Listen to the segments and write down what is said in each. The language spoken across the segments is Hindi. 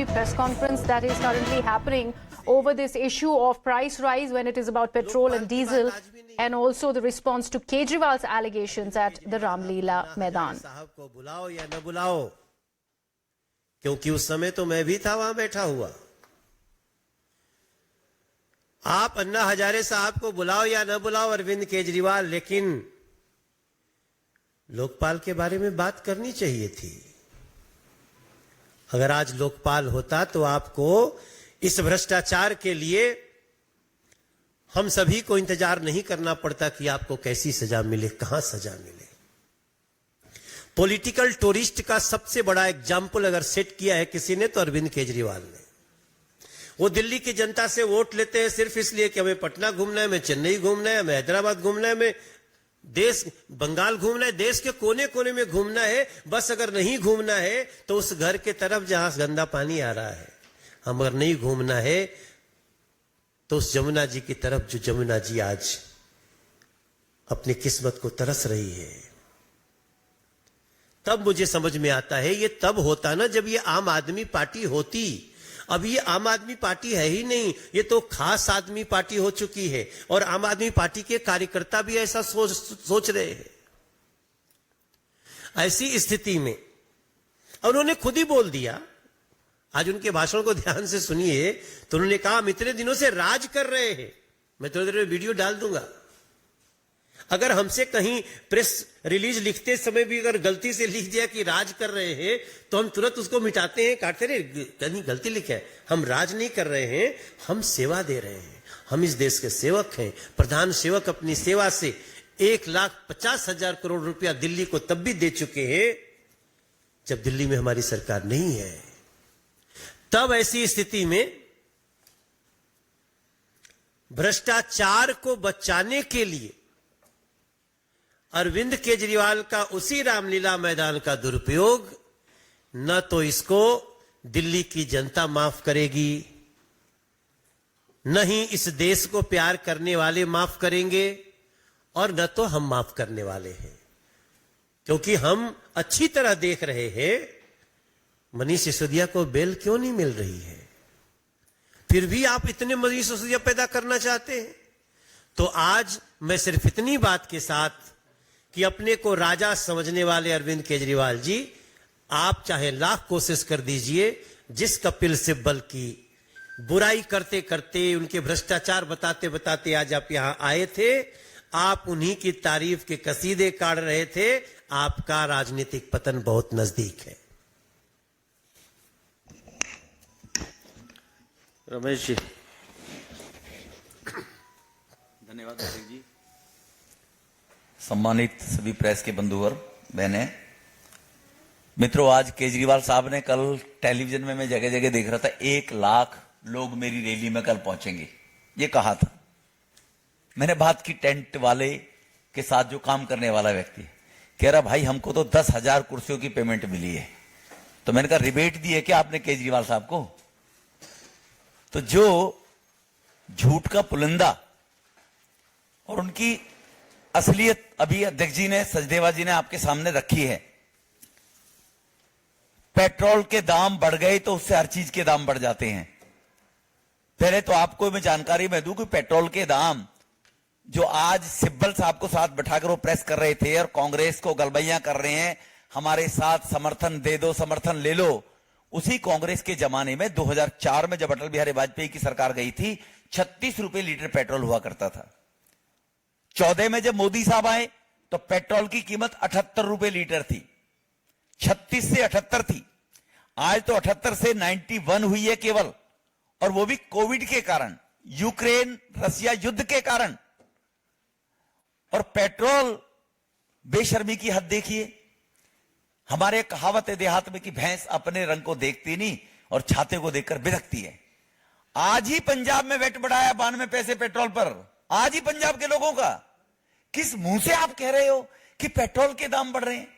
BJP press conference that is currently happening over this issue of price rise when it is about petrol and diesel, and also the response to Kejriwal's allegations at the Ramleela Maidan. साहब को बुलाओ या न बुलाओ, क्योंकि उस समय तो मैं भी था वहां बैठा हुआ। आप अन्ना हजारे साहब को बुलाओ या न बुलाओ, अरविंद केजरीवाल, लेकिन लोकपाल के बारे में बात करनी चाहिए थी। अगर आज लोकपाल होता तो आपको इस भ्रष्टाचार के लिए हम सभी को इंतजार नहीं करना पड़ता कि आपको कैसी सजा मिले, कहां सजा मिले। पॉलिटिकल टूरिस्ट का सबसे बड़ा एग्जाम्पल अगर सेट किया है किसी ने तो अरविंद केजरीवाल ने। वो दिल्ली की जनता से वोट लेते हैं सिर्फ इसलिए कि हमें पटना घूमना है, हमें चेन्नई घूमना है, हमें हैदराबाद घूमना है, हमें देश बंगाल घूमना है, देश के कोने कोने में घूमना है। बस अगर नहीं घूमना है तो उस घर के तरफ जहां गंदा पानी आ रहा है, हम अगर नहीं घूमना है तो उस जमुना जी की तरफ जो जमुना जी आज अपनी किस्मत को तरस रही है। तब मुझे समझ में आता है ये तब होता ना जब ये आम आदमी पार्टी होती। अब ये आम आदमी पार्टी है ही नहीं, ये तो खास आदमी पार्टी हो चुकी है। और आम आदमी पार्टी के कार्यकर्ता भी ऐसा सोच रहे हैं। ऐसी स्थिति में उन्होंने खुद ही बोल दिया, आज उनके भाषण को ध्यान से सुनिए, तो उन्होंने कहा हम इतने दिनों से राज कर रहे हैं। मैं थोड़ी देर में वीडियो डाल दूंगा। अगर हमसे कहीं प्रेस रिलीज लिखते समय भी अगर गलती से लिख दिया कि राज कर रहे हैं तो हम तुरंत उसको मिटाते हैं, काटते रहे, कहीं गलती लिखा है। हम राज नहीं कर रहे हैं, हम सेवा दे रहे हैं। हम इस देश के सेवक हैं। प्रधान सेवक अपनी सेवा से 1,50,000 करोड़ रुपया दिल्ली को तब भी दे चुके हैं जब दिल्ली में हमारी सरकार नहीं है। तब ऐसी स्थिति में भ्रष्टाचार को बचाने के लिए अरविंद केजरीवाल का उसी रामलीला मैदान का दुरुपयोग न तो इसको दिल्ली की जनता माफ करेगी, न ही इस देश को प्यार करने वाले माफ करेंगे, और न तो हम माफ करने वाले हैं। क्योंकि हम अच्छी तरह देख रहे हैं मनीष सिसोदिया को बेल क्यों नहीं मिल रही है, फिर भी आप इतने मनीष सिसोदिया पैदा करना चाहते हैं। तो आज मैं सिर्फ इतनी बात के साथ कि अपने को राजा समझने वाले अरविंद केजरीवाल जी, आप चाहे लाख कोशिश कर दीजिए, जिस कपिल सिब्बल की बुराई करते करते उनके भ्रष्टाचार बताते बताते आज आप यहां आए थे, आप उन्हीं की तारीफ के कसीदे काढ़ रहे थे। आपका राजनीतिक पतन बहुत नजदीक है। रमेश जी। धन्यवाद अध्यक्ष जी। सम्मानित सभी प्रेस के बंधु और बहनें, मित्रों, आज केजरीवाल साहब ने कल टेलीविजन में मैं जगह जगह देख रहा था 1 लाख लोग मेरी रैली में कल पहुंचेंगे, ये कहा था। मैंने बात की टेंट वाले के साथ, जो काम करने वाला व्यक्ति, कह रहा भाई हमको तो 10,000 कुर्सियों की पेमेंट मिली है। तो मैंने कहा रिबेट दी है क्या आपने केजरीवाल साहब को? तो जो झूठ का पुलिंदा और उनकी असलियत अभी अध्यक्ष जी ने, सचदेवा जी ने आपके सामने रखी है। पेट्रोल के दाम बढ़ गए तो उससे हर चीज के दाम बढ़ जाते हैं। पहले तो आपको मैं जानकारी में दूं कि पेट्रोल के दाम जो आज सिब्बल साहब को साथ बैठाकर वो प्रेस कर रहे थे और कांग्रेस को गलबैयां कर रहे हैं, हमारे साथ समर्थन दे दो, समर्थन ले लो, उसी कांग्रेस के जमाने में 2004 में जब अटल बिहारी वाजपेयी की सरकार गई थी 36 रुपए लीटर पेट्रोल हुआ करता था। 14 में जब मोदी साहब आए तो पेट्रोल की कीमत 78 रुपए लीटर थी, 36 से 78 थी। आज तो 78 से 91 हुई है केवल, और वो भी कोविड के कारण, यूक्रेन रसिया युद्ध के कारण। और पेट्रोल बेशर्मी की हद देखिए। हमारे कहावत है देहात में कि भैंस अपने रंग को देखती नहीं और छाते को देखकर बिलखती है। आज ही पंजाब में वेट बढ़ाया 92 पैसे पेट्रोल पर, आज ही पंजाब के लोगों का। किस मुंह से आप कह रहे हो कि पेट्रोल के दाम बढ़ रहे हैं?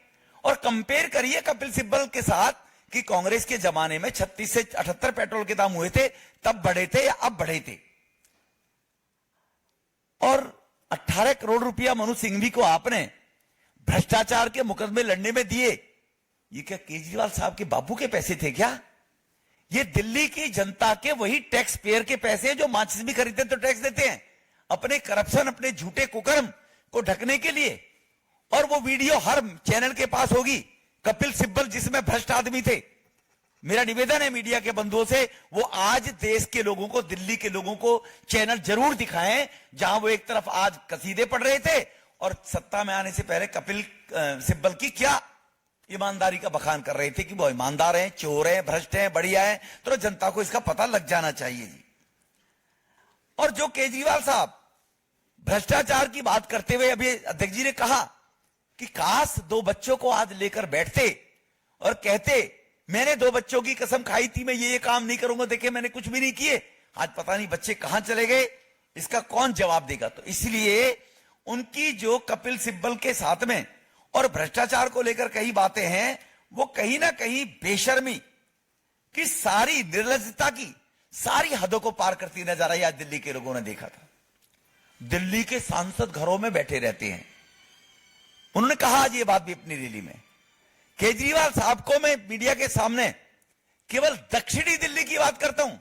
और कंपेयर करिए कपिल सिब्बल के साथ कि कांग्रेस के जमाने में 36 से 78 पेट्रोल के दाम हुए थे, तब बढ़े थे या अब बढ़े थे। और 18 करोड़ रुपया मनु सिंघवी को आपने भ्रष्टाचार के मुकदमे लड़ने में दिए। ये क्या केजरीवाल साहब के बापू के पैसे थे क्या? ये दिल्ली की जनता के वही टैक्स पेयर के पैसे हैं जो माचिस भी खरीदते तो टैक्स देते हैं अपने करप्शन, अपने झूठे कुकर्म को ढकने के लिए। और वो वीडियो हर चैनल के पास होगी, कपिल सिब्बल जिसमें भ्रष्ट आदमी थे। मेरा निवेदन है मीडिया के बंधुओं से, वो आज देश के लोगों को, दिल्ली के लोगों को चैनल जरूर दिखाएं जहां वो एक तरफ आज कसीदे पढ़ रहे थे और सत्ता में आने से पहले कपिल सिब्बल की क्या ईमानदारी का बखान कर रहे थे कि वो ईमानदार हैं, चोर हैं, भ्रष्ट हैं, बढ़िया हैं। तो जनता को इसका पता लग जाना चाहिए जी। और जो केजरीवाल साहब भ्रष्टाचार की बात करते हुए अभी अध्यक्ष जी ने कहा कि काश 2 बच्चों को आज लेकर बैठते और कहते मैंने 2 बच्चों की कसम खाई थी, मैं ये काम नहीं करूंगा, देखे मैंने कुछ भी नहीं किए। आज पता नहीं बच्चे कहां चले गए, इसका कौन जवाब देगा। तो इसलिए उनकी जो कपिल सिब्बल के साथ में और भ्रष्टाचार को लेकर कई बातें हैं, वो कहीं ना कहीं बेशर्मी की सारी, निर्लज्जता की सारी हदों को पार करती नजर आई। आज दिल्ली के लोगों ने देखा था, दिल्ली के सांसद घरों में बैठे रहते हैं। उन्होंने कहा आज ये बात भी अपनी रैली में, केजरीवाल साहब को मैं मीडिया के सामने केवल दक्षिणी दिल्ली की बात करता हूं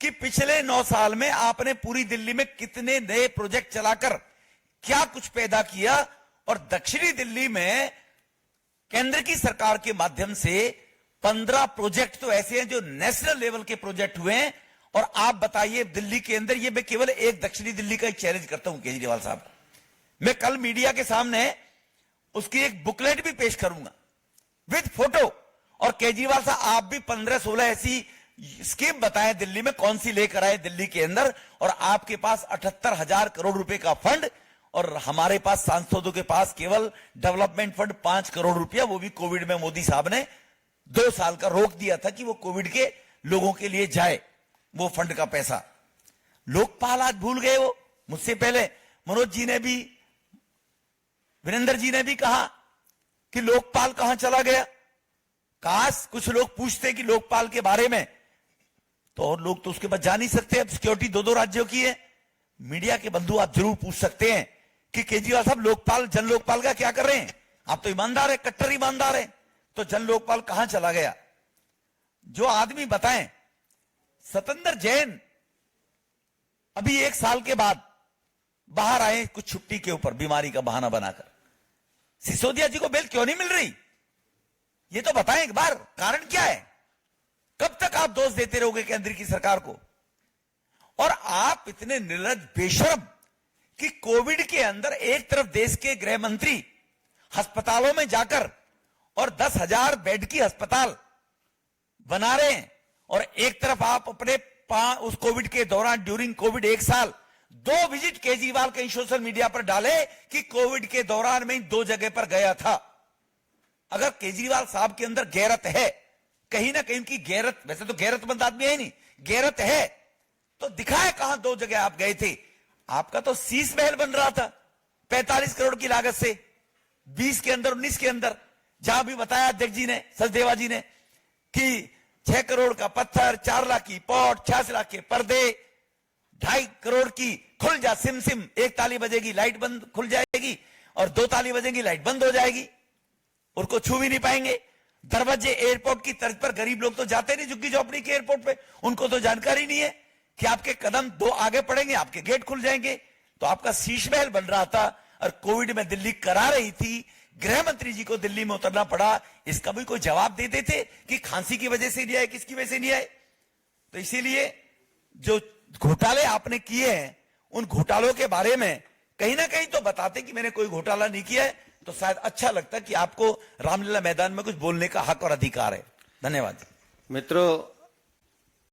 कि पिछले 9 साल में आपने पूरी दिल्ली में कितने नए प्रोजेक्ट चलाकर क्या कुछ पैदा किया। और दक्षिणी दिल्ली में केंद्र की सरकार के माध्यम से 15 प्रोजेक्ट तो ऐसे हैं जो नेशनल लेवल के प्रोजेक्ट हुए हैं। और आप बताइए दिल्ली के अंदर, ये मैं केवल एक दक्षिणी दिल्ली का एक चैलेंज करता हूं केजरीवाल साहब को, मैं कल मीडिया के सामने उसकी एक बुकलेट भी पेश करूंगा विद फोटो। और केजरीवाल साहब आप भी 15-16 ऐसी स्कीम बताएं दिल्ली में कौन सी लेकर आए दिल्ली के अंदर। और आपके पास 78,000 करोड़ रुपए का फंड और हमारे पास सांसदों के पास केवल डेवलपमेंट फंड 5 करोड़ रुपया, वो भी कोविड में मोदी साहब ने 2 साल का रोक दिया था कि वो कोविड के लोगों के लिए जाए वो फंड का पैसा। लोकपाल आज भूल गए। वो मुझसे पहले मनोज जी ने भी, वीरेंद्र जी ने भी कहा कि लोकपाल कहां चला गया। काश कुछ लोग पूछते कि लोकपाल के बारे में, तो और लोग तो उसके बाद जा नहीं सकते। अब सिक्योरिटी 2-2 राज्यों की है। मीडिया के बंधु आप जरूर पूछ सकते हैं कि केजरीवाल साहब लोकपाल, जन लोकपाल का क्या कर रहे हैं। आप तो ईमानदार है, कट्टर ईमानदार है, तो जन लोकपाल कहां चला गया। जो आदमी बताएं, सतेंद्र जैन अभी 1 साल के बाद बाहर आए कुछ छुट्टी के ऊपर बीमारी का बहाना बनाकर। सिसोदिया जी को बेल क्यों नहीं मिल रही, ये तो बताएं एक बार, कारण क्या है। कब तक आप दोष देते रहोगे केंद्र की सरकार को। और आप इतने निर्लज्ज, बेशर्म कि कोविड के अंदर एक तरफ देश के गृह मंत्री अस्पतालों में जाकर और 10,000 बेड की अस्पताल बना रहे हैं, और एक तरफ आप अपने उस कोविड के दौरान, ड्यूरिंग कोविड 1 साल 2 विजिट केजरीवाल कहीं सोशल मीडिया पर डाले कि कोविड के दौरान मैं 2 जगह पर गया था। अगर केजरीवाल साहब के अंदर गैरत है, कहीं ना कहीं उनकी गैरत, वैसे तो गैरतमंद आदमी है नहीं, गैरत है तो दिखाए कहां 2 जगह आप गए थे। आपका तो शीश महल बन रहा था 45 करोड़ की लागत से, 20 के अंदर, 19 के अंदर, जहां भी बताया अध्यक्ष जी ने, सचदेवा जी ने, कि 6 करोड़ का पत्थर, 4 लाख की पॉट, 86 लाख के पर्दे, 2.5 करोड़ की खुल जा सिम, 1 ताली बजेगी लाइट बंद खुल जाएगी और 2 ताली बजेगी लाइट बंद हो जाएगी, उनको छू भी नहीं पाएंगे। दरवाजे एयरपोर्ट की तर्ज पर गरीब लोग तो जाते नहीं झुग्गी झोपड़ी के एयरपोर्ट पे, उनको तो जानकारी नहीं है कि आपके कदम 2 आगे पड़ेंगे आपके गेट खुल जाएंगे। तो आपका शीश महल बन रहा था और कोविड में दिल्ली करा रही थी, गृह मंत्री जी को दिल्ली में उतरना पड़ा। इसका भी कोई जवाब दे देते कि खांसी की वजह से नहीं आए, किसकी वजह से नहीं आए। तो इसीलिए जो घोटाले आपने किए हैं, उन घोटालों के बारे में कहीं ना कहीं तो बताते कि मैंने कोई घोटाला नहीं किया है, तो शायद अच्छा लगता कि आपको रामलीला मैदान में कुछ बोलने का हक और अधिकार है। धन्यवाद। मित्रों,